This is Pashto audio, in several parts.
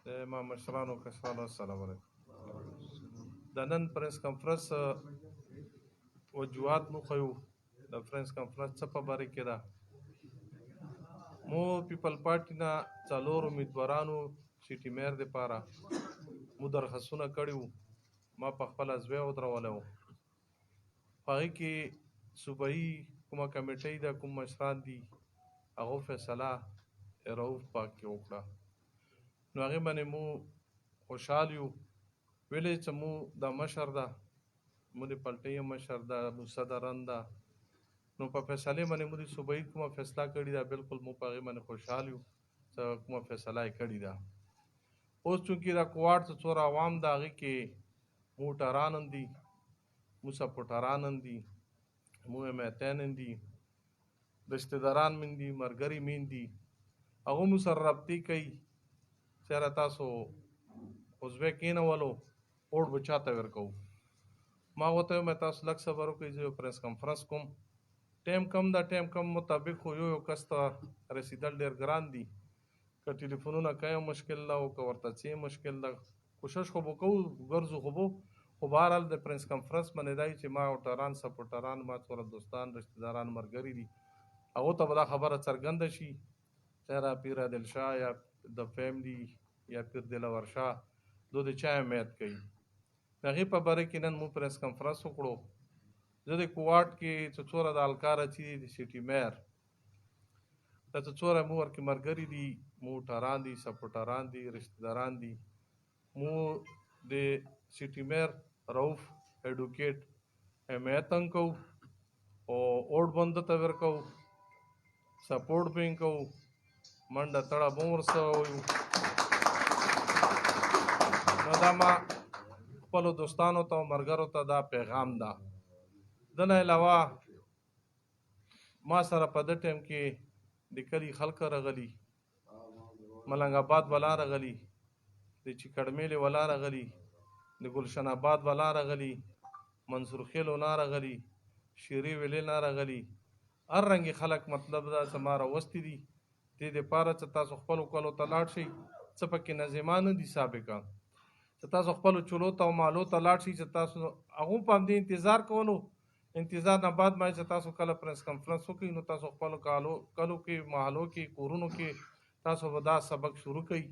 ما مشرانو کسانو السلام علیکم. د نن پریس کانفرنس وجوهات مو خو د پریس کانفرنس څه په باره کې ده. مو پیپل پارټي نه څلور امیدوارانو سیټي میر دپاره مو درخواستونه کړي وو. ما په خپله زوی ودرولی وو. په هغې کې صوبایي کومه کمیټۍ ده، کوم مشران دي، هغو فیصله رؤف پاک کې وکړه. نو هغې باندې مو خوشحال یو. ویلې چې مو دا مشر ده، مو د پلټۍ مشر ده، مو صدران ده. نو په فیصلې باندې مو د صوبایي کومه فیصله کړې ده، بالکل مو په هغې باندې خوشحال یو چې کومه فیصله یې کړې ده. اوس چونکې دا کوواټ څه څوره عوام ده، هغې کې مو ووټران هم دي، مو سپورټران هم دي، مو حمایتیان هم دي، رشتهداران مین دي، ملګري مین دي. هغو مو سره رابطې کوي چې یاره تاسو خو زوی کېنولو اوټ به چاته ورکوو. ما ورته ویل تاسو لږ صبر وکړئ، زه یو پریس کنفرنس کوم. ټایم کم ده، ټایم کم مطابق خو یو کس ته رسېدل ډېر ګران دي. که ټلیفونونه کوي مشکل ده، او که ورته څې مشکل ده. کوشش خو به کوو، ګرځو خو به، خو بهرحال د پریس کنفرنس باندې دا چې ما وټران سپورټران، ما څومره دوستان، رشتهداران، ملګري دي، هغو ته به دا خبره څرګنده شي چې یاره پیر عادل شاه یا د فیملی یا پیر دلاور شاه دو د چا حمایت کوي. د هغې په باره کې نن مو پریس کنفرنس وکړو. زه د کوواټ کې چې څومره د هلکاره چې دي، د سیټي میر دا چې څومره مو ورکې ملګري دي، مو وټران دي، سپورټران دي، رشتهداران دي، مو د سیټي میر رؤف ایډوکیټ حمایت هم کوو او اوټ به هم دته ورکوو، سپورټ به یې کوو، منډه تړه به هم ورسره ویو. نو دا ما خپلو دوستانو ته او ملګرو ته دا پیغام ده. د نه علاوه ما سره په ده ټایم کې د کلي خلک راغلي، ملنګ آباد والا راغلي، د چیکړمېلې والا راغلي، د ګلشن آباد والا راغلي، منصور خیل والا راغلي، شیرې ویلې نه راغلي. هر رنګې خلک مطلب دا چې ما راوستي دي دې دپاره چې تاسو خپلو کلو ته لاړ شئ. څه پکې نظما نه دي سابقه، چې تاسو خپلو چلو ته او مالو ته لاړ شئ، چې تاسو هغو په همدې انتظار کولو. انتظار نه بعد ما چې تاسو کله پریس کنفرنس وکړئ، نو تاسو خپلو کلو کې، محلو کې، کورونو کې تاسو به دا سبق شروع کړئ،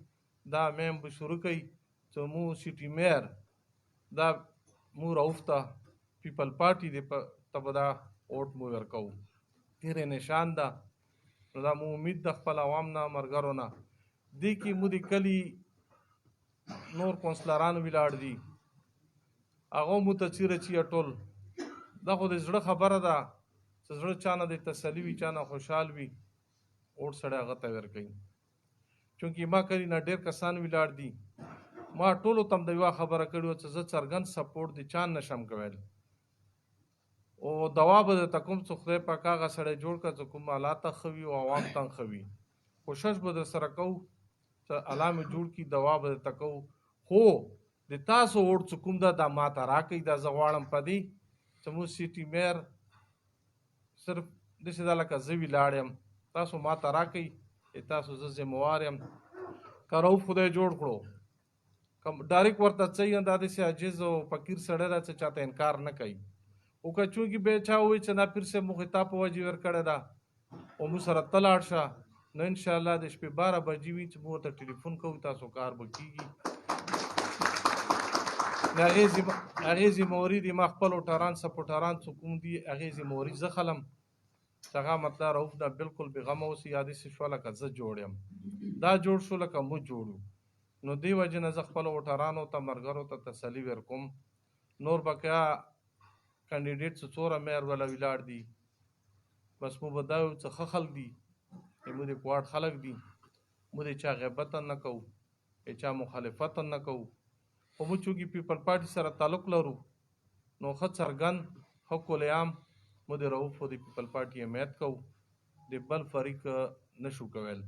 دا میم به شروع کړئ چې مو سیټي میر دا مو رؤف ته پیپل پارټي ته به دا اوټ مو ورکوو. ډېرې نشان ده. نو دا مو امید د خپل عوام نه، ملګرو نه. دې کې مو د کلي نور کونسلران ولاړ دي، هغه مو ته چیرې چې ټول دا خو د زړه خبره ده چې زړه چا نه د تسلي وي، چا نه خوشحال وي، اوټ سړی هغه ته ورکوي. چونکې ما کلي نه ډېر کسان ولاړ دي. ما ټولو ته هم د یوه خبره کړې وه چې زه څرګند سپورټ د چا نشم کولی، او دوا به درته کوم چې خدای پاک هغه سړی جوړ کړه چې کوم الله ته ښه وي او عوام ته هم ښه وي. کوشش به در سره کوو چې الله مې جوړ کړي، دوا به درته کوو. خو د تاسو اوټ چې کوم ده دا ما ته راکړئ. دا زه غواړم په دې چې موږ سیټي میر صرف داسې ده لکه زه ولاړ یم، تاسو ما ته راکړئ، تاسو زه ذموار یم. که رؤف خدای جوړ کړو، که ډایرکټ ورته څه یم، دا داسې عاجز او فقیر سړی ده چې چاته انکار نه کوي. او که چونکې بیا چا ووایي چې دا پیر صاحب مو خطاب په وجې ورکړې ده او موږ سره ته لاړ شه، نو انشاءالله د شپې 12 بجې وي چې موږ ورته ټلیفون کوو، تاسو کار به کېږي. د هغې ذمهواري دي ما خپل وټران سپورټران څه کوم دي، هغې ذمهواري زه خلم چې هغه مطلب رؤف نه بالکل بېغمه اوسي. یا داسې شوه لکه زه جوړ یم، دا جوړ شو لکه موږ جوړ یو. نو دې وجې نه زه خپلو وټرانو ته، ملګرو ته تسلي ورکوم. نور بقیا کینډیډیټ چې څومره میر والا ولاړ دي، بس مو به دا ویو چې ښه خلک دي، مو د کوواټ خلک دي، مو د چا غیبت هم نه کوو، د چا مخالفت هم نه کوو. خو موږ چونکې پیپل پارټي سره تعلق لرو، نو ښه څرګند، ښه کلیعام مو د رؤف او د پیپل پارټي حمایت کوو. د بل فریق نشو کولی.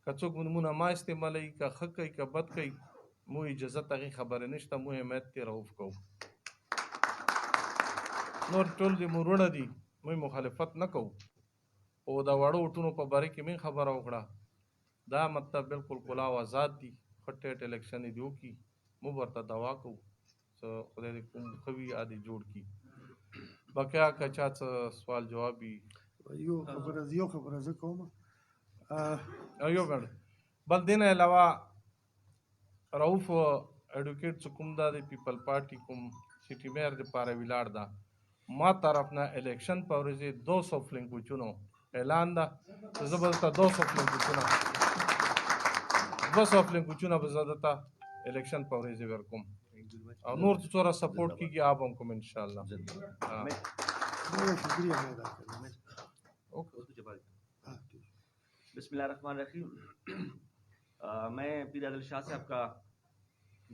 که څوک نومونه ما استعمالوي، که ښه کوي که بد کوي، مو اجازت هغې خبرې نشته، مو حمایت د رؤف کوو. نور ټول د مرونه دي، موږ مخالفت نه کوو. او دا واړه وټونو په باره کې مې خبره وکړه، دا مطلب بالکل کلا او آزاد دي، پټ الیکشن دی وکړي موږ ورته دوا کوو څه خدای دې کوم ښه وي عادي جوړ کړي. بقیا که چا څه سوال جواب وي یو خبره زه کوم. یو منټ بل دې نه علاوه رؤف ایډوکیټ چې کوم دا د پیپل پارټي کوم سټي میر دپاره ولاړ ده ما طرف نه الیکشن په ورځې 200 فلنګوچونو اعلان ده چې زه به درته 200 فلنګوچونه به زه درته الیکشن په ورځې ورکوم او نور چې څومره سپورټ کېږي آپ هم کوم انشاءالله. شکریہ. بسم اللہ الرحمن الرحیم. میں پیر عادل شاہ صاحب کا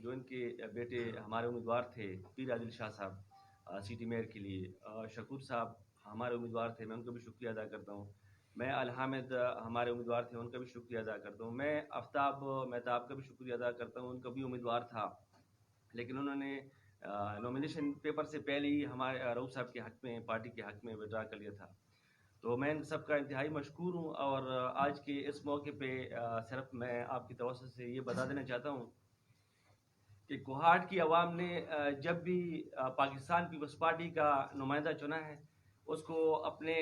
جو ان کے بیٹے ہمارے امیدوار تھے پیر عادل شاہ صاحب سٹی میئر کے لیے, شکور صاحب ہمارے امیدوار تھے, میں ان کا بھی شکریہ ادا کرتا ہوں. میں الحامد ہمارے امیدوار تھے, ان کا بھی شکریہ ادا کرتا ہوں. میں آفتاب مہتاب کا بھی شکریہ ادا کرتا ہوں, ان کا بھی امیدوار تھا لیکن انہوں نے نومینیشن پیپر سے پہلے ہی ہمارے رؤف صاحب کے حق میں پارٹی کے حق میں وڈرا کر لیا تھا. تو میں ان سب کا انتہائی مشکور ہوں. اور آج کے اس موقع پہ صرف میں آپ کی توسط سے یہ بتا دینا چاہتا ہوں کہ کوہاٹ کی عوام نے جب بھی پاکستان پیپلز پارٹی کا نمائندہ چنا ہے اس کو اپنا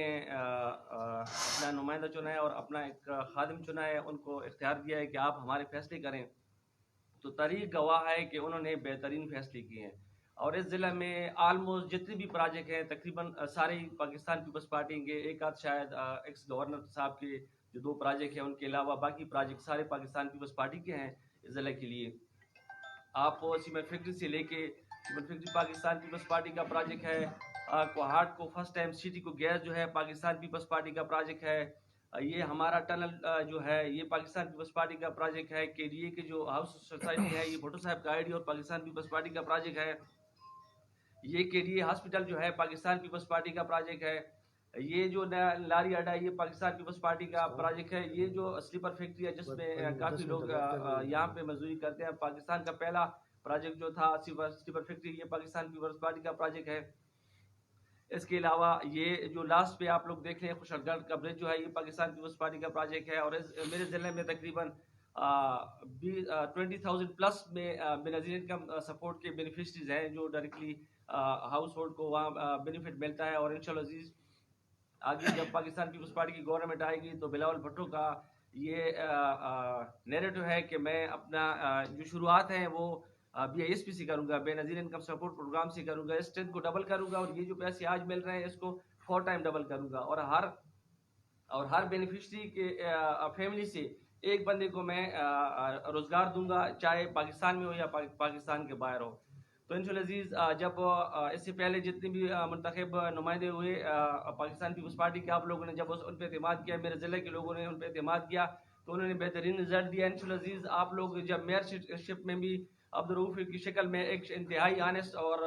نمائندہ چنا ہے اور اپنا ایک خادم چنا ہے, ان کو اختیار دیا ہے کہ آپ ہمارے فیصلے کریں. تو تاریخ گواہ ہے کہ انہوں نے بہترین فیصلے کیے ہیں. اور اس ضلع میں آلموسٹ جتنے بھی پروجیکٹ ہیں تقریباً سارے پاکستان پیپلز پارٹی کے, ایک آدھ شاید ایکس گورنر صاحب کے جو 2 پروجیکٹ ہیں ان کے علاوہ باقی پروجیکٹ سارے پاکستان پیپلز پارٹی کے ہیں اس ضلع کے لیے. آپ سیمنٹ فیکٹری سے لے کے سیمنٹ فیکٹری پاکستان پیپلز پارٹی کا پروجیکٹ ہے, کوہاٹ کو فرسٹ ٹائم سٹی کو گیس جو ہے پاکستان پیپلز پارٹی کا پروجیکٹ ہے, یہ ہمارا ٹنل جو ہے یہ پاکستان پیپلز پارٹی کا پروجیکٹ ہے, کے ڈی اے کے جو ہاؤس سوسائٹی ہے یہ بھٹو صاحب کا آئی ڈی اور پاکستان پیپلز پارٹی کا پروجیکٹ ہے, یہ کے ڈی اے ہاسپٹل جو ہے پاکستان پیپلز پارٹی کا پروجیکٹ ہے, یہ جو لاری اڈا یہ پاکستان پیپلز پارٹی کا پروجیکٹ ہے, یہ جو سلیپر فیکٹری ہے جس میں کافی لوگ یہاں پہ مزدوری کرتے ہیں پاکستان کا پہلا پروجیکٹ جو تھا سلیپر فیکٹری یہ پاکستان پیپلز پارٹی کا پروجیکٹ ہے. اس کے علاوہ یہ جو لاسٹ پہ آپ لوگ دیکھ رہے ہیں خوشحال گڑھ کا برج جو ہے یہ پاکستان پیپلز پارٹی کا پروجیکٹ ہے. اور میرے ضلع میں تقریباً 20,000 پلس میں بنظیر انکم سپورٹ کے بینیفیشریز ہیں جو ڈائریکٹلی ہاؤس ہولڈ کو وہاں بینیفٹ ملتا ہے. اور انشاءاللہ عزیز آگے جب پاکستان پیپلز پارٹی کی گورنمنٹ آئے گی تو بلاول بھٹو کا یہ نیریٹو ہے کہ میں اپنا جو شروعات ہیں وہ بی آئی ایس پی سے کروں گا, بے نظیر انکم سپورٹ پروگرام سے کروں گا, اسٹرینتھ کو ڈبل کروں گا اور یہ جو پیسے آج مل رہے ہیں اس کو 4 ٹائم ڈبل کروں گا. اور ہر بینیفیشری کے فیملی سے ایک بندے کو میں روزگار دوں گا چاہے پاکستان میں ہو یا پاکستان کے باہر ہو. تو انشاءاللہ عزیز جب اس سے پہلے جتنے بھی منتخب نمائندے ہوئے پاکستان پیپلز پارٹی کے, آپ لوگوں نے جب ان پہ اعتماد کیا, میرے ضلع کے لوگوں نے ان پہ اعتماد کیا تو انہوں نے بہترین رزلٹ دیا. انشاءاللہ عزیز آپ لوگ جب میئر شپ میں بھی عبدالرؤف کی شکل میں ایک انتہائی آنیسٹ اور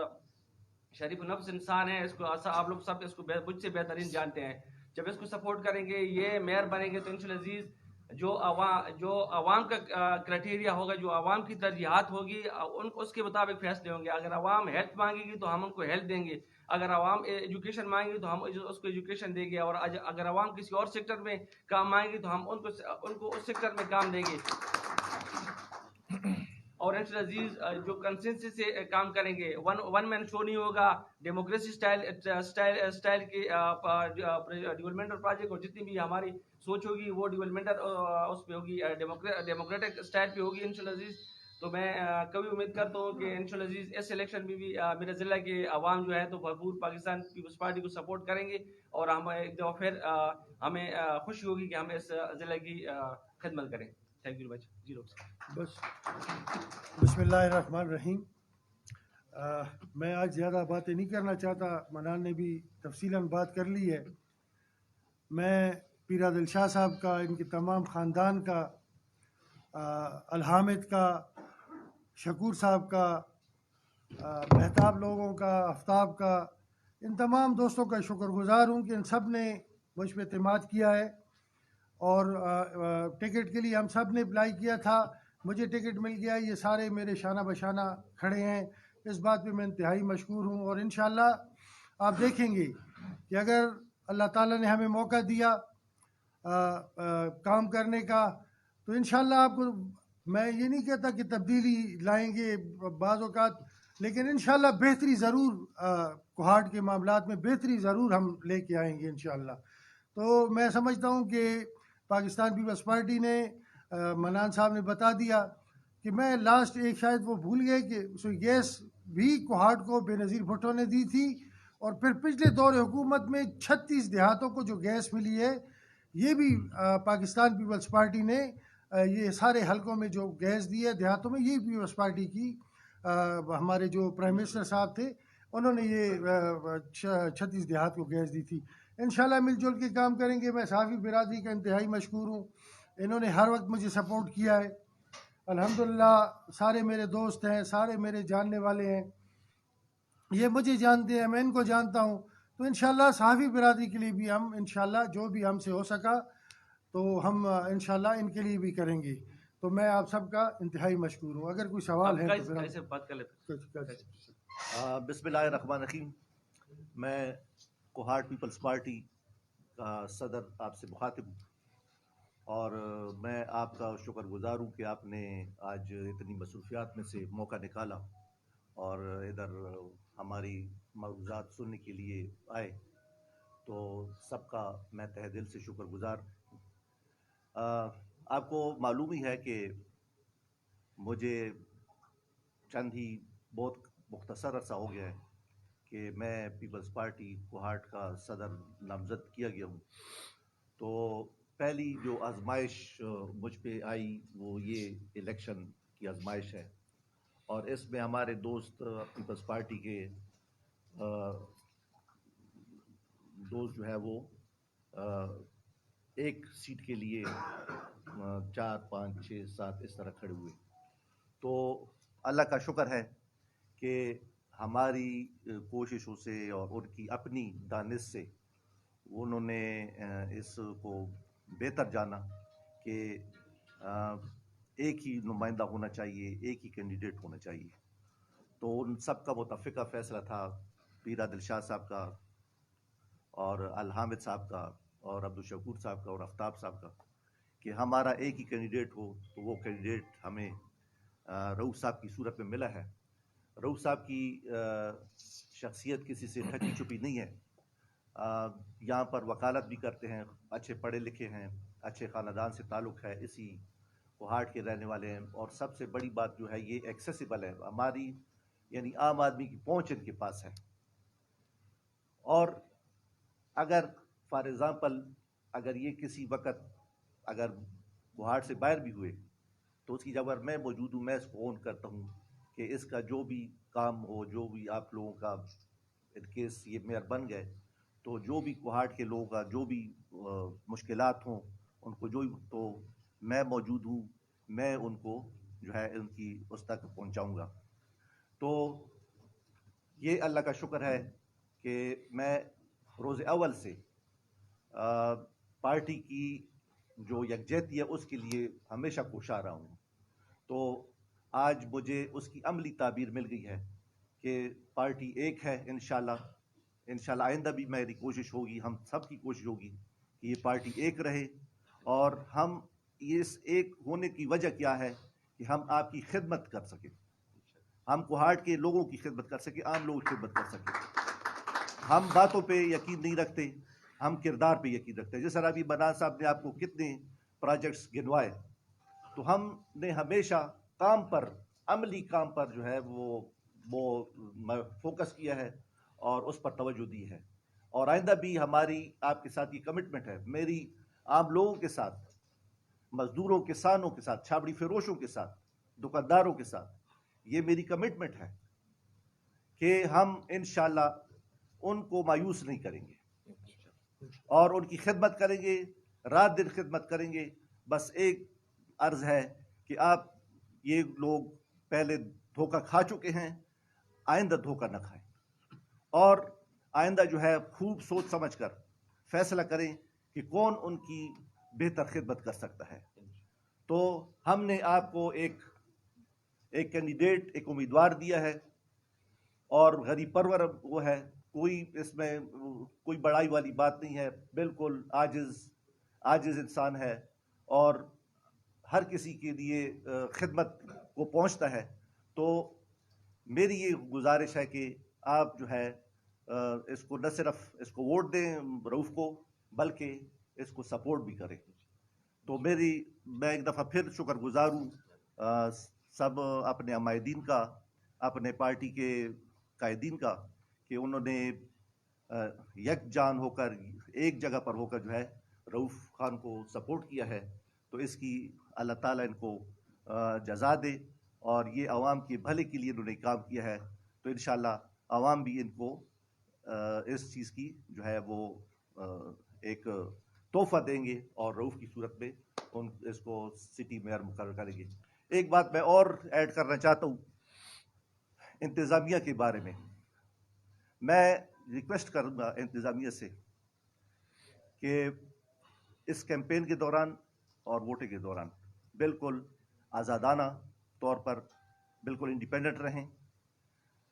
شریف النفس انسان ہے, اس کو آپ لوگ سب اس کو مجھ سے بہترین جانتے ہیں. جب اس کو سپورٹ کریں گے یہ میئر بنیں گے تو انشاءاللہ عزیز جو عوام کا کرائٹیریا ہوگا, جو عوام کی ترجیحات ہوگی اس کے مطابق فیصلے ہوں گے. اگر عوام ہیلتھ مانگے گی تو ہم ان کو ہیلتھ دیں گے, اگر عوام ایجوکیشن مانگے گی تو ہم اس کو ایجوکیشن دیں گے, اور اگر عوام کسی اور سیکٹر میں کام مانگے گی تو ہم ان کو اس سیکٹر میں کام دیں گے. اور انشاءاللہ عزیز جو کنسنسس سے کام کریں گے, ون مین شو نہیں ہوگا, ڈیموکریسی اسٹائل کی ڈیولپمنٹل پروجیکٹ اور جتنی بھی ہماری سوچ ہوگی وہ ڈیولپمنٹل اس پہ ہوگی, ڈیموکریٹک اسٹائل پہ ہوگی انشاءاللہ عزیز. تو میں کبھی امید کرتا ہوں کہ انشاءاللہ عزیز اس الیکشن میں بھی میرے ضلع کے عوام جو ہے تو بھرپور پاکستان پیپلز پارٹی کو سپورٹ کریں گے, اور ہم ایک دفعہ پھر ہمیں خوشی ہوگی کہ ہم اس ضلع کی خدمت کریں. تھینک یو مچ. جی بس بسم اللہ الرحمن الرحیم. میں آج زیادہ باتیں نہیں کرنا چاہتا, منان نے بھی تفصیلاً بات کر لی ہے. میں پیر عادل شاہ صاحب کا, ان کے تمام خاندان کا, الحامد کا, شکور صاحب کا, مہتاب لوگوں کا, آفتاب کا, ان تمام دوستوں کا شکر گزار ہوں کہ ان سب نے مجھ پہ اعتماد کیا ہے. اور ٹکٹ کے لیے ہم سب نے اپلائی کیا تھا, مجھے ٹکٹ مل گیا, یہ سارے میرے شانہ بشانہ کھڑے ہیں, اس بات پہ میں انتہائی مشکور ہوں. اور انشاءاللہ آپ دیکھیں گے کہ اگر اللہ تعالیٰ نے ہمیں موقع دیا کام کرنے کا تو انشاءاللہ آپ کو میں یہ نہیں کہتا کہ تبدیلی لائیں گے بعض اوقات، لیکن انشاءاللہ بہتری ضرور کوہاٹ کے معاملات میں بہتری ضرور ہم لے کے آئیں گے انشاءاللہ۔ تو میں سمجھتا ہوں کہ پاکستان پیپلز پارٹی نے منان صاحب نے بتا دیا کہ میں لاسٹ ایک شاید وہ بھول گئے کہ سوئی گیس بھی کوہاٹ کو بے نظیر بھٹو نے دی تھی، اور پھر پچھلے دور حکومت میں 36 دیہاتوں کو جو گیس ملی ہے یہ بھی پاکستان پیپلز پارٹی نے یہ سارے حلقوں میں جو گیس دی ہے دیہاتوں میں، یہ پیپلز پارٹی کی ہمارے جو پرائم منسٹر صاحب تھے انہوں نے یہ 36 دیہات کو گیس دی تھی۔ انشاءاللہ مل جل کے کام کریں گے۔ میں صحافی برادری کا انتہائی مشکور ہوں، انہوں نے ہر وقت مجھے سپورٹ کیا ہے الحمدللہ۔ سارے میرے دوست ہیں، سارے میرے جاننے والے ہیں، یہ مجھے جانتے ہیں، میں ان کو جانتا ہوں۔ تو انشاءاللہ صحافی برادری کے لیے بھی ہم انشاءاللہ جو بھی ہم سے ہو سکا تو ہم انشاءاللہ ان کے لیے بھی کریں گے۔ تو میں آپ سب کا انتہائی مشکور ہوں۔ اگر کوئی سوال ہے تو پھر کیسے بات کر لیتے بسم اللہ الرحمن الرحیم۔ میں کوہاٹ پیپلز پارٹی کا صدر آپ سے مخاطب ہوں، اور میں آپ کا شکر گزار ہوں کہ آپ نے آج اتنی مصروفیات میں سے موقع نکالا اور ادھر ہماری معروضات سننے کے لیے آئے، تو سب کا میں تہ دل سے شکر گزار ہوں۔ آپ کو معلوم ہی ہے کہ مجھے چند ہی بہت مختصر عرصہ ہو گیا ہے کہ میں پیپلز پارٹی کوہاٹ کا صدر نامزد کیا گیا ہوں۔ تو پہلی جو آزمائش مجھ پہ آئی وہ یہ الیکشن کی آزمائش ہے، اور اس میں ہمارے دوست پیپلز پارٹی کے دوست جو ہے وہ ایک سیٹ کے لیے 4 5 6 7 اس طرح کھڑے ہوئے۔ تو اللہ کا شکر ہے کہ ہماری کوششوں سے اور ان کی اپنی دانش سے انہوں نے اس کو بہتر جانا کہ ایک ہی نمائندہ ہونا چاہیے، ایک ہی کینڈیڈیٹ ہونا چاہیے۔ تو ان سب کا متفقہ فیصلہ تھا، پیر عادل شاہ صاحب کا اور الحامد صاحب کا اور عبدالشکور صاحب کا اور آفتاب صاحب کا، کہ ہمارا ایک ہی کینڈیڈیٹ ہو۔ تو وہ کینڈیڈیٹ ہمیں رؤوف صاحب کی صورت میں ملا ہے۔ رؤوف صاحب کی شخصیت کسی سے ڈھکی چھپی نہیں ہے، یہاں پر وکالت بھی کرتے ہیں، اچھے پڑھے لکھے ہیں، اچھے خاندان سے تعلق ہے، اسی کوہاٹ کے رہنے والے ہیں، اور سب سے بڑی بات جو ہے یہ ایکسیسیبل ہے، ہماری یعنی عام آدمی کی پہنچ ان کے پاس ہے۔ اور اگر فار ایگزامپل اگر یہ کسی وقت اگر کوہاٹ سے باہر بھی ہوئے تو اس کی جگہ میں موجود ہوں، میں اس کو اون کرتا ہوں کہ اس کا جو بھی کام ہو، جو بھی آپ لوگوں کا ان کیس یہ میئر بن گئے تو جو بھی کوہاٹ کے لوگوں کا جو بھی مشکلات ہوں ان کو تو میں موجود ہوں، میں ان کو جو ہے ان کی اس تک پہنچاؤں گا۔ تو یہ اللہ کا شکر ہے کہ میں روز اول سے پارٹی کی جو یکجہتی ہے اس کے لیے ہمیشہ کوشاں رہا ہوں۔ تو آج مجھے اس کی عملی تعبیر مل گئی ہے کہ پارٹی ایک ہے۔ انشاءاللہ آئندہ بھی میری کوشش ہوگی، ہم سب کی کوشش ہوگی کہ یہ پارٹی ایک رہے، اور ہم اس ایک ہونے کی وجہ کیا ہے کہ ہم آپ کی خدمت کر سکیں، ہم کوہاٹ کے لوگوں کی خدمت کر سکیں، عام لوگوں کی خدمت کر سکیں۔ ہم باتوں پہ یقین نہیں رکھتے، ہم کردار پہ یقین رکھتے ہیں۔ جس طرح ابھی منان صاحب نے آپ کو کتنے پروجیکٹس گنوائے، تو ہم نے ہمیشہ کام پر، عملی کام پر جو ہے وہ فوکس کیا ہے اور اس پر توجہ دی ہے، اور آئندہ بھی ہماری آپ کے ساتھ یہ کمٹمنٹ ہے، میری عام لوگوں کے ساتھ، مزدوروں کسانوں کے ساتھ، چھابڑی فروشوں کے ساتھ، دکانداروں کے ساتھ، یہ میری کمٹمنٹ ہے کہ ہم انشاءاللہ ان کو مایوس نہیں کریں گے اور ان کی خدمت کریں گے، رات دن خدمت کریں گے۔ بس ایک عرض ہے کہ آپ یہ لوگ پہلے دھوکہ کھا چکے ہیں، آئندہ دھوکہ نہ کھائیں، اور آئندہ جو ہے خوب سوچ سمجھ کر فیصلہ کریں کہ کون ان کی بہتر خدمت کر سکتا ہے۔ تو ہم نے آپ کو ایک کینڈیڈیٹ، ایک امیدوار دیا ہے، اور غریب پرور وہ ہے، کوئی اس میں کوئی بڑائی والی بات نہیں ہے، بالکل عاجز انسان ہے، اور ہر کسی کے لیے خدمت کو پہنچتا ہے. تو میری یہ گزارش ہے کہ آپ جو ہے اس کو نہ صرف اس کو ووٹ دیں رؤوف کو، بلکہ اس کو سپورٹ بھی کریں. تو میں ایک دفعہ پھر شکر گزار ہوں سب اپنے عمائدین کا، اپنے پارٹی کے قائدین کا، کہ انہوں نے یک جان ہو کر ایک جگہ پر ہو کر جو ہے رؤوف خان کو سپورٹ کیا ہے. تو اس کی اللہ تعالیٰ ان کو جزا دے، اور یہ عوام کے بھلے کے لیے انہوں نے کام کیا ہے. تو انشاءاللہ عوام بھی ان کو اس چیز کی جو ہے وہ ایک تحفہ دیں گے، اور رؤوف کی صورت میں اس کو سٹی میئر مقرر کریں گے. ایک بات میں اور ایڈ کرنا چاہتا ہوں انتظامیہ کے بارے میں. میں ریکویسٹ کروں گا انتظامیہ سے کہ اس کیمپین کے دوران اور ووٹنگ کے دوران بالکل آزادانہ طور پر بالکل انڈیپینڈنٹ رہیں.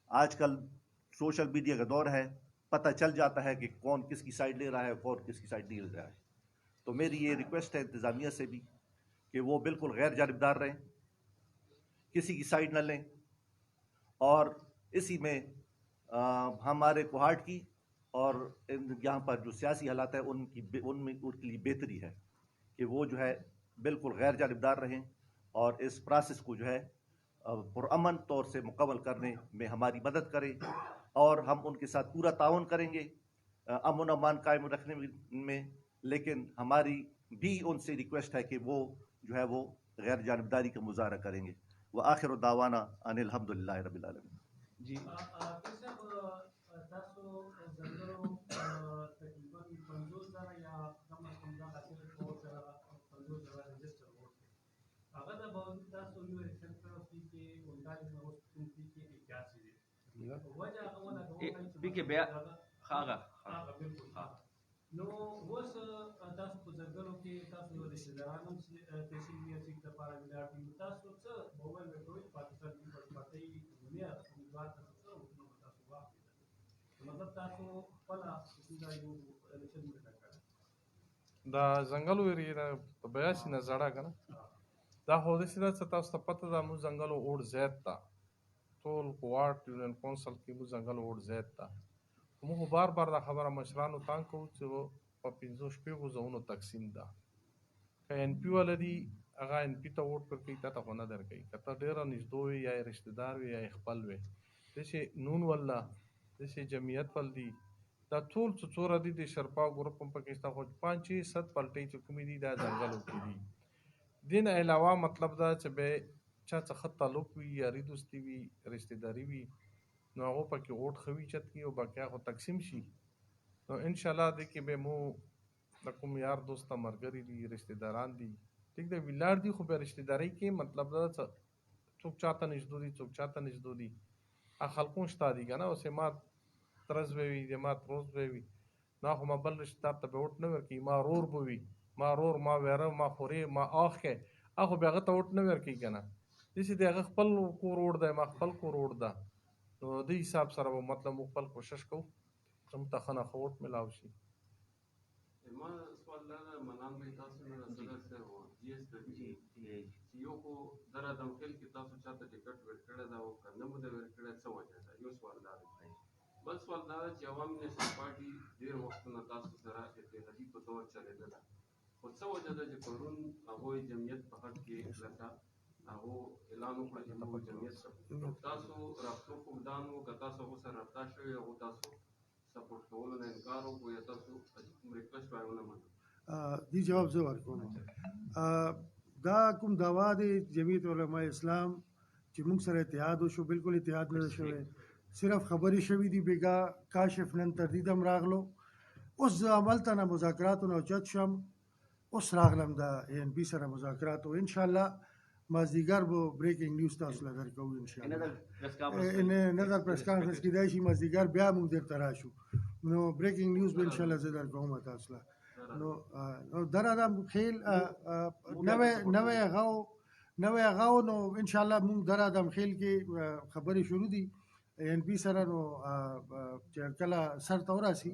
آج کل سوشل میڈیا کا دور ہے، پتہ چل جاتا ہے کہ کون کس کی سائڈ لے رہا ہے، کون کس کی سائڈ نہیں لے رہا ہے. تو میری یہ ریکویسٹ ہے انتظامیہ سے بھی کہ وہ بالکل غیر جانبدار رہیں، کسی کی سائڈ نہ لیں. اور اسی میں ہمارے کوہاٹ کی اور یہاں پر جو سیاسی حالات ہیں ان کے لیے بہتری ہے کہ وہ جو ہے بالکل غیر جانبدار رہیں، اور اس پروسیس کو جو ہے پرامن طور سے مکمل کرنے میں ہماری مدد کریں. اور ہم ان کے ساتھ پورا تعاون کریں گے امن و امان قائم رکھنے میں. لیکن ہماری بھی ان سے ریکویسٹ ہے کہ وہ جو ہے وہ غیر جانبداری کا مظاہرہ کریں گے. وآخر دعوانا ان الحمدللہ رب العالمین. جی پی کے بیا خاغا نو اوس تاسو په ځنګلو کې تاسو د رشتہدارانو هم تحصیل میرسي لپاره ولاړ دي، تاسو څه باور ورکوئ پاکستان پیپلز پارټۍ دنیا امیدوار تاسو څه نو تاسو واخلئ، مطلب تاسو خپل څنګه یو الیکشن منډه کړه دا ځنګلو ایریا په بیاسي نه زړه کنه دا خو داسې ده چې تاسو ته پته ده موږ ځنګلو اور زیات ده ټول کوارټ یونین کونسل کې موږ ځنګلو اور زیات ده. موږ بار بار دا خبره مشرانو تان کوو چې په 500 ځایونو تقسیم ده. که ان پی ولري هغه ان پی ته ووټ ورکوي، تا ته خو نه درکوي. که ته ډېره نږدې وي یا یې رشته دار وي یا یې خپل وي، داسې نون ولا داسې جمعیت ول دي، دا ټول څه څوره دي د شرپا ګروپ هم پکې شته، خو 500 پلټۍ چې کومې دي دا ځنګلو کې دي. دې نه علاوه مطلب دا چې به چا څه ښه تعلق وي، یاري دوستي وي، رشته داري وي، نو هغو پکې ووټ ښه ویچت کړي او باقي خو تقسیم شي. نو انشاءالله دې کې به مو د کوم یار دوسته ملګري دي، رشته داران دي، ټیک دی ولاړ دي، خو بیا رشته دارۍ کې مطلب دا څه څوک چاته نږدې دي څوک چاته نږدې دي. هغه خلقون شته دي که نه، اوس ما ترز به وي د ما تروز به وي، نو خو ما بل رشته دار ته به ووټ نه ورکوي. ما رور به وي، ما رور، ما ویره، ما خورې، ما آخې، هغه خو بیا هغه ته ووټ نه ورکوي که نه. داسې دی هغه خپل کور وړ دی، ما خپل کور وړ ده. نو د حساب سره به مطلب موږ خپل کوشش کوو چې موږ ته ښه نه ښه ووټ میلاو شي. ما سوال دا ده منان بھائی تاسو نه رسول سره و جی ایس ډبليو چې یو خو دره دمخل کې تاسو چاته ټیکټ ورکړی دا او کنه مو د ورکړی څه وجه ده؟ یو سوال دا دی. بل سوال دا ده چې عوامي نېشنل پارټي ډېر وختونه تاسو سره اتحادي په طور چلېدله، خو څه وجه ده چې پرون هغوی جمعیت په حق کې لکه هغو اعلان وکړه چې موږ جمعیت کوو، تاسو رابطو فقدان وو که تاسو هغو سره رابطه شوې هغو تاسو سپورټ کولو نه انکار وکړو یا تاسو کوم ریکویسټ وایي ونه منل؟ دی جواب زه ورکوم. دا کوم دعوا دی جمعیت علماء اسلام چې موږ سره اتحاد وشو، بالکل اتحاد نه شوی، صرف خبرې شوي دي. بیګا کاشف نن تردید هم راغلو، اوس زه هملته نه مذاکراتو نه اوچت شم، اوس راغلم د ان پي سره مذاکراتو. انشاءالله مازدیګر به بریکینګ نیوز تاسو له درکوو انشاءالله. نظر پریس کانفرنس کیدای شي مازدیګر بیا موږ درته راشو، نو بریکینګ نیوز به انشاءالله زه درکوم تاسو له. نو درادم خیل نوی هغه نو انشاءالله موږ درادم خیل کې خبرې شروع دي ان پي سره. نو چې کله سر ته ورسي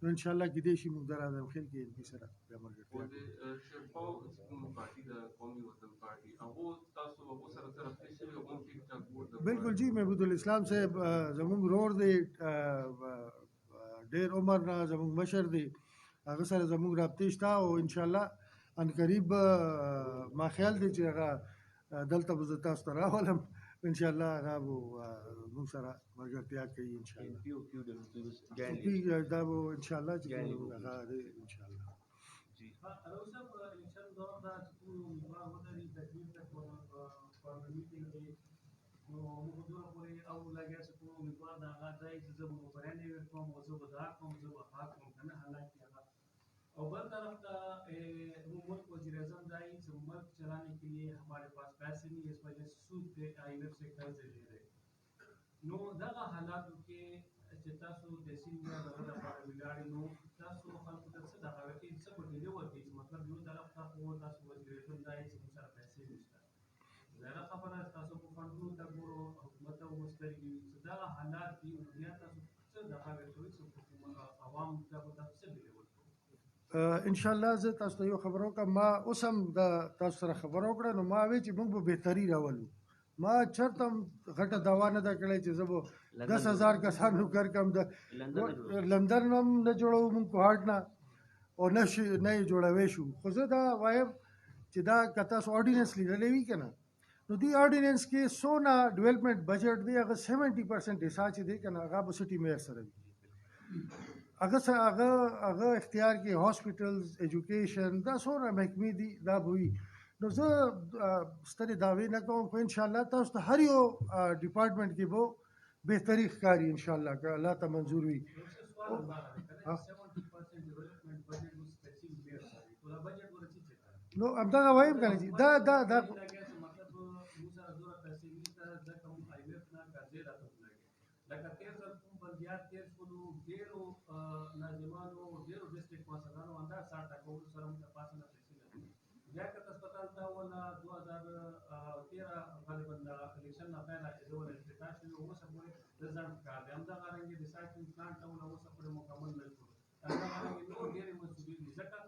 نو انشاءالله کېدای شي موږ در اعظم خیل کې دې سره بیا ملګرتیا د شرپاو کوم پارټي د قومي وطن پارټي هغه تاسو هغه سره طرفداري شوې او هم ټیک ټاک ووټ د بالکل جی محمود الاسلام صاحب زموږ ورور دی ډېر عمر نه زموږ مشر دی هغه سره زموږ رابطې شته او انشاءالله ان قریب ما خیال دی چې هغه دلته به زه تاسو ته راولم انشاءالله هغه به موږ سره ملګرتیا کوي انشاءالله دا به انشاءالله چې هغه دی انشاءالله راوي صاحب الیکشن دور دا چې کوم امیدوار ودري تکلیف تک پارلمنټ کې نو موږ دوه پورې او لګیا چې کوم امیدوار دا هغه ځای چې زه به بیان ورکوم او زه به دا کوم زه به حق کوم کنه حالانکه هغه اور بل طرف کا وہ ملک وزیر اعظم دائی سے ملک چلانے کے لیے ہمارے پاس پیسے نہیں اس وجہ سے سود پہ آئی ایم ایف سے قرضے لے رہے نو دغه حالات کې چې تاسو د سیمه د غره په ویلاړ نو تاسو خلکو ته څه دغه کې څه په دې ورته مطلب یو طرف ته او تاسو وزیر اعظم دائی چې سره پیسې نشته زه خبره تاسو په فندونو ته ګورو حکومت او مسترګي دغه حالات دی دنیا تاسو څه دغه کوي چې حکومت عوام ته تاسو څه دی انشاءالله زه تاسو ته یو خبر وکړم ما اوس هم د تاسو سره خبر وکړه نو ما وی چې موږ به بهتري راولو ما چرته غټه دعوا نه ده کړې چې زه به 10,000 کسانو کار کم د لندن هم نه جوړو موږ کوهاټ نه او نه جوړوي شو خو زه دا وایم چې دا که تاسو اورډیننس لیدلې وي که نه نو دې اورډیننس کې څونه ډیولپمنټ بجټ دی هغه 70% حصہ چې دی که نه هغه به سټي میئر سره وي هغه اختیار کې هاسپټلز ایجوکیشن دا څومره محکمې دي دا به وي نو زه سترې دعوې نه کوم خو انشاءالله تاسو ته هر یو ډپارټمنټ کې به بهتري ښکاري انشاءالله که الله ته منظور وي نو همدغه وایم که نه چې دا لکه تیر ځل کوم بلدیات تیر شولو ډېرو ناظمانو ډېرو ډسټرکټ کونسلانو انداز 60% سره متفاوتونه پیسې لري بیا که هسپتال ته ولا 2013 غالبا د الیکشن نه پهله چې ډول افتتاح شوی اوس پورې رزلټ کار دی همدغه رنګ د ریسایکلینګ پلانټ ته ولا اوس پورې مکمل نه شو همدغه رنګ نور ډېرې مسؤلیت دي ځکه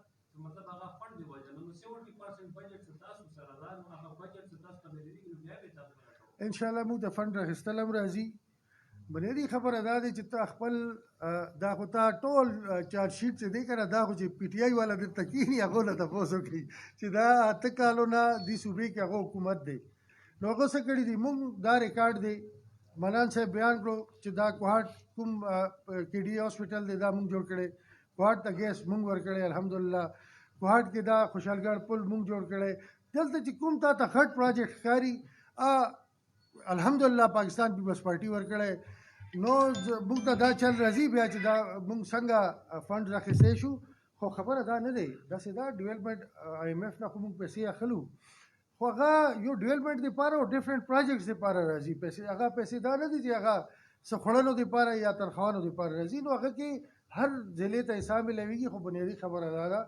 مطلب هغه فند دی وجه نو 70% بجټ تاسو سره دا نو هغه بجټ تاسو ته ملي دی بیا به تاسو انشاءالله موږ د فند راخیستل هم راځي بنیادی خبره دا دی چې ته خپل دا خو تا ټول چارج شیټ چې دی که نه دا خو چې پی ټي آی والا درته کښېني هغو نه تپوس وکړي چې دا 8 کالو نه دې صوبې کې هغه حکومت دی نو هغه څه کړي دي موږ دا ریکارډ دی منان صاحب بیان کړو چې دا کوهاټ کوم کې ډي هاسپټل دی دا موږ جوړ کړی کوهاټ ته ګیس موږ ورکړی الحمدلله کوهاټ کې دا خوشحالګړ پل موږ جوړ کړی دلته چې کوم تا ته خټ پروجیکټ ښکاري الحمدلله پاکستان پیپلز پارټي ورکړی نو موږ ته دا چل راځي بیا چې دا موږ څنګه فنډ راخیستی شو خو خبره دا نه دی داسې دا ډیولپمنټ آی ایم ایف نه خو موږ پیسې اخلو خو هغه یو ډیولپمنټ دپاره او ډفرنټ پروجیکټس دپاره راځي پیسې هغه پیسې دا نه دي چې هغه څه خوړلو دپاره یا تنخواهانو دپاره راځي نو هغه کې هر ضلع ته حصه ملویږي خو بنیادي خبره دا ده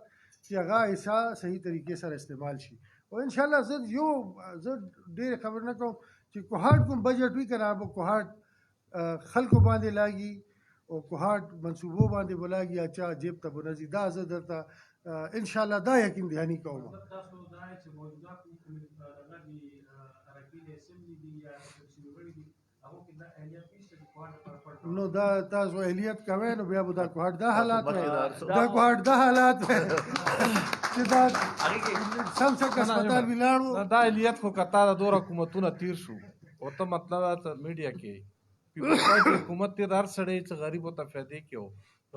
چې هغه حصه صحیح طریقې سره استعمال شي او انشاءالله زه ډېرې خبر نه کوم چې کوهاټ کوم بجټ وي که نه به کوهاټ خلکو باندې لاګي او کوهاټ منصوبو باندې به لاګي یا چا جیب ته به نه ځي دا زه درته انشاءالله دا یقین دهاني کوم تاسو دا چې موجوده کوم دغه دي اراکین اسمبلی دي یا شنوړي دي هغه کې دا اهلیت نشته چې کوهاټ نو دا تاسو اهلیت کوئ نو بیا به دا کوهاټ دا حالات دا کوهاټ دا حالات چې دا سم څه هسپتال ولاړو دا اهلیت خو کتا د دوه حکومتونه تیر شو او ته مطلب میډیا کې پیپل پارټي حکومت تیر هر سړی چې غریب ته فائدې کېو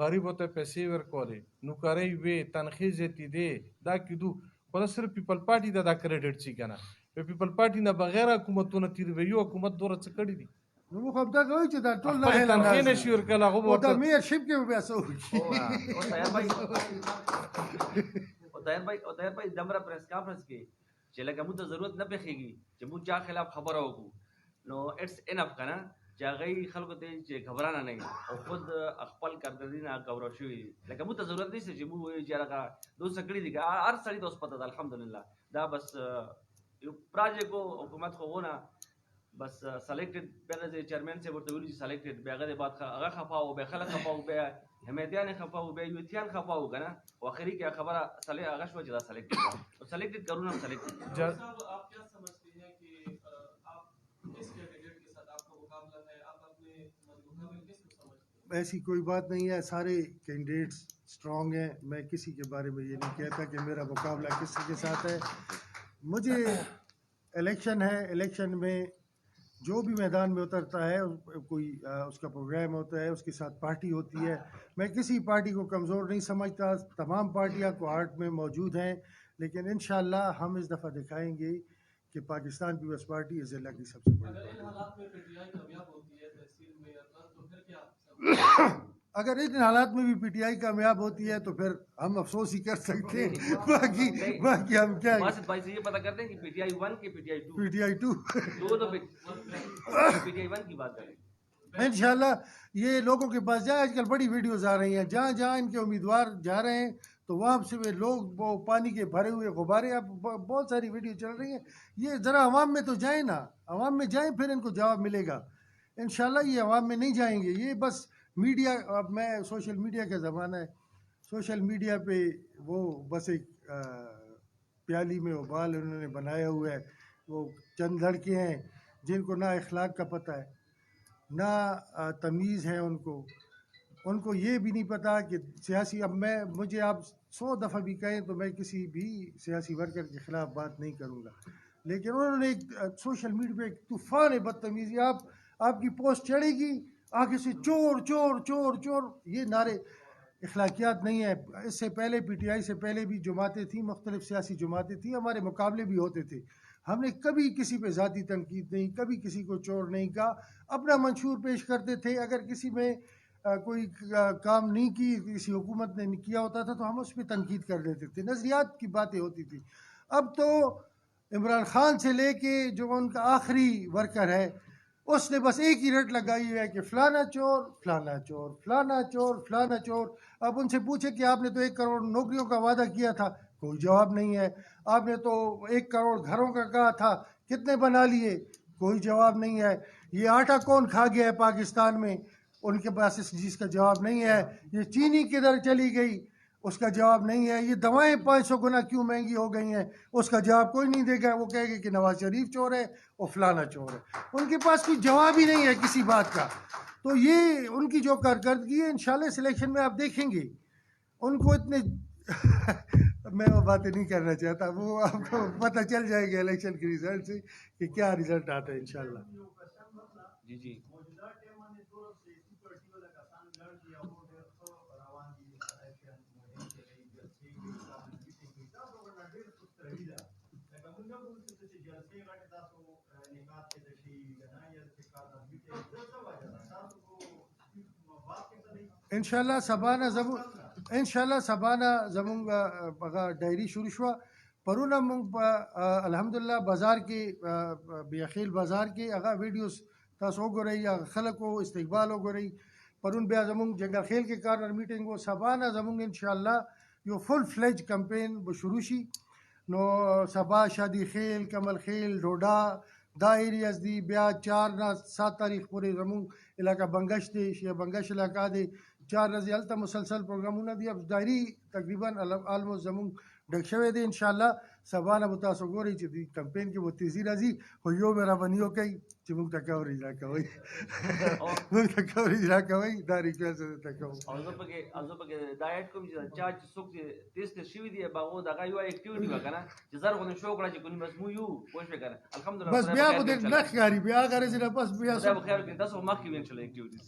غریب ته پیسې ورکولې نوکرۍ وې تنخیح زیاتې دی دا کېدو خو صرف پیپل پارټي ته دا کریډټ شي که نه پیپل پارټي نه بغیر حکومتونه تیر وي یو حکومت دوره څه کړي دي نو موږ همدغه وایو چې دا ټول تنخیح نه شي ورکولی هغه به دا میئرشپ کې به بیا څه طاهر بھائی دمره پریس کانفرنس کې چې لکه موږ ته ضرورت نه پېښېږي چې موږ چا خلاف خبره وکړو نو اټس انف که نه چې هغوی خلکو ته چې غبرانه نه وي او خود خپل کارکردګي نه ګورو شوي دي لکه موږ ته ضرورت نشته چې موږ وایو چې هغه دوسه کړي دي هر سړي ته اوس پته ده الحمدلله دا بس یو پروجیکټ حکومت خو ونه بس سلیکټډ بیا د چیرمن سے ورته ویلي چې سلیکټډ بیا هغه د بعد هغه خفاو بیا خلک خفاو بیا حمایتیان خفاو بیا یوتیان خفاو کنه او اخري کې خبره صالح هغه شو چې دا سلیکټډ او سلیکټډ کرونه هم سلیکټډ. صاحب آپ کیا سمجھتے ہیں کہ آپ کس کینڈیڈیٹ کے ساتھ آپ کا مقابلہ ہے, آپ اپنے مقابل کس کو سمجھتے ہیں؟ ایسی کوئی بات نہیں ہے, سارے کینڈیڈیٹس اسٹرانگ ہیں. میں کسی کے بارے میں یہ نہیں کہتا کہ میرا مقابلہ کسی کے ساتھ ہے. مجھے الیکشن ہے, الیکشن میں جو بھی میدان میں اترتا ہے کوئی اس کا پروگرام ہوتا ہے, اس کے ساتھ پارٹی ہوتی ہے. میں کسی پارٹی کو کمزور نہیں سمجھتا, تمام پارٹیاں کوارٹ میں موجود ہیں, لیکن انشاءاللہ ہم اس دفعہ دکھائیں گے کہ پاکستان پیپلز پارٹی اس ضلع کی سب سے بڑی اگر ان حالات میں پی ٹی آئی کامیاب ہوتی ہے تحصیل میں تو پھر کیا؟ اگر ان حالات میں بھی پی ٹی آئی کامیاب ہوتی ہے تو پھر ہم افسوس ہی کر سکتے ہیں, باقی ہم کیا ماسد بھائی سے یہ پتہ کرتے ہیں کہ پی ٹی آئی 1 کہ پی ٹی آئی 2؟ پی ٹی آئی 2 دو تو پی ٹی آئی 1 کی بات کریں. انشاءاللہ یہ لوگوں کے پاس جائے. آج کل بڑی ویڈیوز آ رہی ہیں, جہاں جہاں ان کے امیدوار جا رہے ہیں تو وہاں سے وہ لوگ وہ پانی کے بھرے ہوئے غبارے, اب بہت ساری ویڈیو چل رہی ہیں. یہ ذرا عوام میں تو جائیں نا, عوام میں جائیں پھر ان کو جواب ملے گا. انشاءاللہ یہ عوام میں نہیں جائیں گے, یہ بس میڈیا, اب میں سوشل میڈیا کا زمانہ ہے, سوشل میڈیا پہ وہ بس ایک پیالی میں ابال انہوں نے بنایا ہوا ہے. وہ چند لڑکے ہیں جن کو نہ اخلاق کا پتہ ہے نہ تمیز ہے, ان کو یہ بھی نہیں پتا کہ سیاسی, اب مجھے آپ 100 دفعہ بھی کہیں تو میں کسی بھی سیاسی ورکر کے خلاف بات نہیں کروں گا, لیکن انہوں نے ایک سوشل میڈیا پہ ایک طوفان بدتمیزی, آپ کی پوسٹ چڑھے گی آگے سے چور چور چور چور, یہ نعرے اخلاقیات نہیں ہے. اس سے پہلے پی ٹی آئی سے پہلے بھی جماعتیں تھیں, مختلف سیاسی جماعتیں تھیں, ہمارے مقابلے بھی ہوتے تھے. ہم نے کبھی کسی پہ ذاتی تنقید نہیں, کبھی کسی کو چور نہیں کہا, اپنا منشور پیش کرتے تھے. اگر کسی میں کوئی کام نہیں کی, کسی حکومت نے کیا ہوتا تھا تو ہم اس پہ تنقید کر دیتے تھے, نظریات کی باتیں ہوتی تھی. اب تو عمران خان سے لے کے جو ان کا آخری ورکر ہے اس نے بس ایک ہی رٹ لگائی ہے کہ فلانا چور فلانا چور فلانا چور فلانا چور. اب ان سے پوچھے کہ آپ نے تو 1 کروڑ نوکریوں کا وعدہ کیا تھا, کوئی جواب نہیں ہے. آپ نے تو 1 کروڑ گھروں کا کہا تھا, کتنے بنا لیے؟ کوئی جواب نہیں ہے. یہ آٹا کون کھا گیا ہے پاکستان میں؟ ان کے پاس اس چیز کا جواب نہیں ہے. یہ چینی کدھر چلی گئی؟ اس کا جواب نہیں ہے. یہ دوائیں 500 گنا کیوں مہنگی ہو گئی ہیں؟ اس کا جواب کوئی نہیں دے گا. وہ کہے گا کہ نواز شریف چور ہے اور فلانا چور ہے. ان کے پاس کوئی جواب ہی نہیں ہے کسی بات کا. تو یہ ان کی جو کارکردگی ہے انشاءاللہ اس الیکشن میں آپ دیکھیں گے. ان کو اتنے میں وہ باتیں نہیں کرنا چاہتا, وہ آپ کو پتہ چل جائے گا الیکشن کے رزلٹ سے کہ کیا رزلٹ آتا ہے انشاءاللہ. جی جی انشاءاللہ سبانہ زمونږ هغه ډایري شروع شوه پرونه. موږ په الحمدلله بازار کې بیاخیل بازار کې هغه ویډیوز تاسو وګورئ, هغه خلکو استقبال وګورئ. پرون بیا زمونږ جنگل خیل کې کارنر میټینګ و. سبانه زمونږ انشاءالله یو فل فلیج کمپین به شروع شي. نو سبا شادی خیل, کمل خیل, ډوډا دا ایریاز دی. بیا 4 نه 7 تاریخ پورې زمونږ علاقہ بنگش دی, شیعه بنگش علاقہ دی. 4 ورځې هلته مسلسل پروګرامونه دي. اب ډایري تقریبا آلموسټ زمونږ ډک شوی دی. انشاءالله سبا نه به تاسو ګورئ چې د کمپین کې به تیزي راځي. خو یو مهرباني وکئ چې موږ ته کوریج راکوئ, موږ ته کوریج راکوئ, دا ریکویسټ درته کوم. او زه پکې دا ایډ کوم چې چا چې څوک چې ټیسټ شوي دي هغو دغه یوه اکټیویټي وه که نه چې زر غوندې شو کړه چې کونی بس مو یو پوه شوې که نه. الحمدلله بس بیا به دې نه ښکاري, بیا هغه ورځې نه بس بیا خدای به خیر وکړي. تاسو مخکې وي انشاءالله اکټیویټیز